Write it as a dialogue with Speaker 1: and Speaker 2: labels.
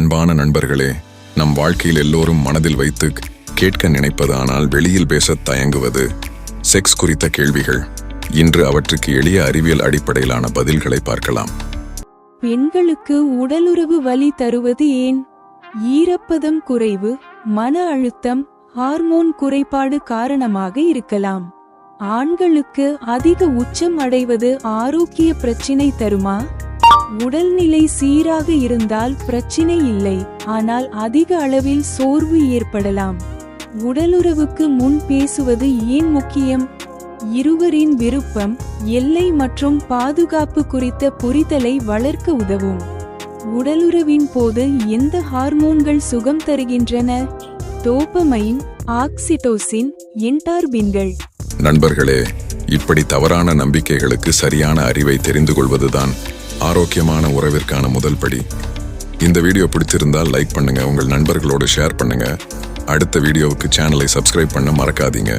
Speaker 1: அன்பான நண்பர்களே, நம் வாழ்க்கையில் எல்லோரும் மனதில் வைத்து கேட்க நினைப்பது ஆனால் வெளியில் பேசத் தயங்குவது செக்ஸ் குறித்த கேள்விகள். இன்று அவற்றுக்கு எளிய அறிவியல் அடிப்படையிலான பதில்களை பார்க்கலாம்.
Speaker 2: பெண்களுக்கு உடலுறவு வலி தருவது ஏன்? ஈரப்பதம் குறைவு, மன அழுத்தம், ஹார்மோன் குறைபாடு காரணமாக இருக்கலாம். ஆண்களுக்கு அதிக உச்சம் அடைவது ஆரோக்கிய பிரச்சினை தருமா? உடல்நிலை சீராக இருந்தால் பிரச்சினை இல்லை, ஆனால் அதிக அளவில் சோர்வு ஏற்படலாம். உடலுறவுக்கு முன் பேசுவது ஏன் முக்கியம்? இருவரின் விருப்பம், எல்லை மற்றும் பாதுகாப்பு குறித்த புரிதலை வளர்க்க உதவும். உடலுறவின் போது எந்த ஹார்மோன்கள் சுகம் தருகின்றன? டோபமைன், ஆக்சிடோசின், என்டார்பின்கள்.
Speaker 1: நண்பர்களே, இப்படி தவறான நம்பிக்கைகளுக்கு சரியான அறிவை தெரிந்து கொள்வதுதான் ஆரோக்கியமான உறவிற்கான முதல் படி. இந்த வீடியோ பிடிச்சிருந்தால் லைக் பண்ணுங்க, உங்கள் நண்பர்களோடு ஷேர் பண்ணுங்க. அடுத்த வீடியோவுக்கு சேனலை சப்ஸ்கிரைப் பண்ண மறக்காதீங்க.